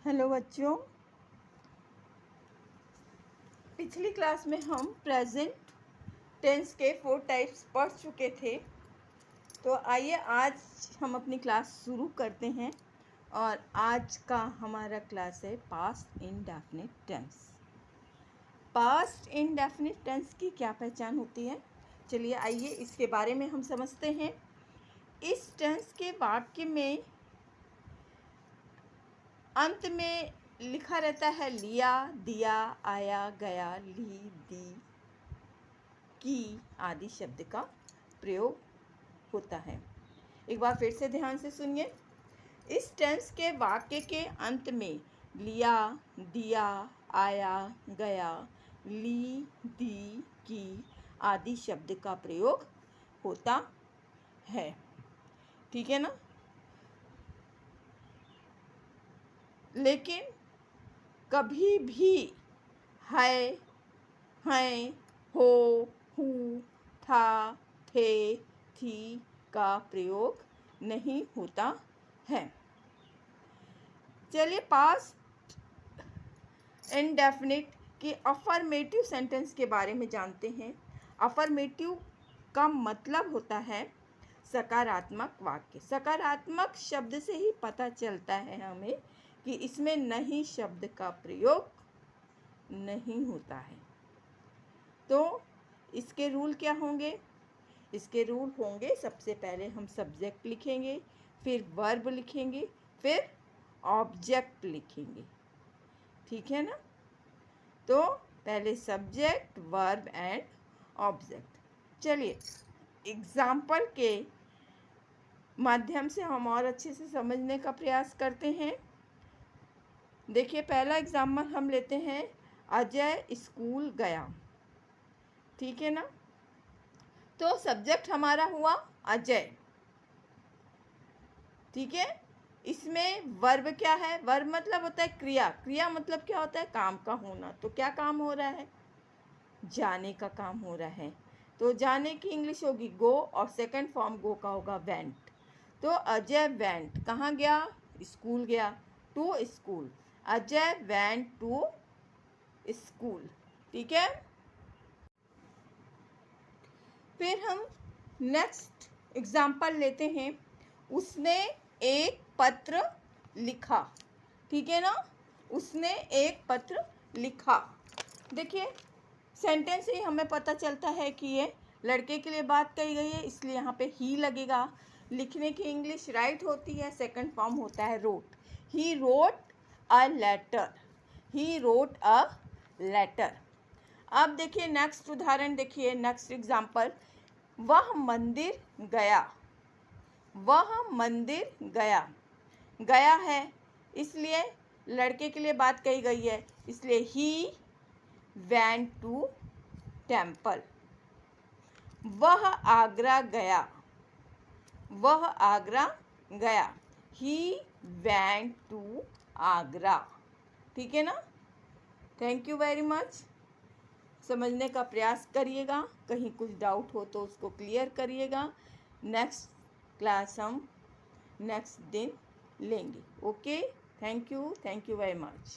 Hello बच्चों, पिछली class में हम प्रेजेंट टेंस के 4 टाइप्स पढ़ चुके थे। तो आइए आज हम अपनी क्लास शुरू करते हैं और आज का हमारा क्लास है past indefinite tense. Past indefinite tense की क्या पहचान होती है, चलिए आइए इसके बारे में हम समझते हैं। इस टेंस के वाक्य में अंत में लिखा रहता है लिया, दिया, आया, गया, ली, दी, की आदि शब्द का प्रयोग होता है। एक बार फिर से ध्यान से सुनिए। इस टेंस के वाक्य के अंत में लिया, दिया, आया, गया, ली, दी, की आदि शब्द का प्रयोग होता है। ठीक है ना। लेकिन कभी भी है, हैं, हो, हूँ, था, थे, थी का प्रयोग नहीं होता है। चलिए पास्ट इंडेफिनिट की अफर्मेटिव सेंटेंस के बारे में जानते हैं। अफर्मेटिव का मतलब होता है सकारात्मक वाक्य। सकारात्मक शब्द से ही पता चलता है हमें कि इसमें नहीं शब्द का प्रयोग नहीं होता है। तो इसके रूल क्या होंगे? इसके रूल होंगे, सबसे पहले हम सब्जेक्ट लिखेंगे, फिर वर्ब लिखेंगे, फिर ऑब्जेक्ट लिखेंगे। ठीक है ना। तो पहले सब्जेक्ट, वर्ब एंड ऑब्जेक्ट। चलिए एग्जाम्पल के माध्यम से हम और अच्छे से समझने का प्रयास करते हैं। देखिए पहला एग्जाम्पल हम लेते हैं, अजय स्कूल गया। ठीक है ना। तो सब्जेक्ट हमारा हुआ अजय। ठीक है। इसमें वर्ब क्या है? वर्ब मतलब होता है क्रिया। क्रिया मतलब क्या होता है? काम का होना। तो क्या काम हो रहा है? जाने का काम हो रहा है। तो जाने की इंग्लिश होगी गो और सेकंड फॉर्म गो का होगा वेंट। तो अजय वेंट, कहाँ गया? स्कूल गया। To school, Ajay went to school. ठीक है। फिर हम नेक्स्ट एग्जाम्पल लेते हैं, उसने एक पत्र लिखा। ठीक है ना। उसने एक पत्र लिखा। देखिए सेंटेंस से ही हमें पता चलता है कि ये लड़के के लिए बात कही गई है, इसलिए यहाँ पे ही लगेगा। लिखने की इंग्लिश राइट होती है, सेकंड फॉर्म होता है wrote. He wrote a letter. He wrote a letter. अब देखिए नेक्स्ट उदाहरण, देखिए नेक्स्ट एग्जाम्पल, वह मंदिर गया। वह मंदिर गया। गया है इसलिए लड़के के लिए बात कही गई है, इसलिए ही वेंट टू टेम्पल। वह आगरा गया। वह आगरा गया। He went to Agra. ठीक है ना। Thank you very much. समझने का प्रयास करिएगा, कहीं कुछ डाउट हो तो उसको क्लियर करिएगा। नेक्स्ट क्लास हम नेक्स्ट दिन लेंगे। Okay, thank you very much.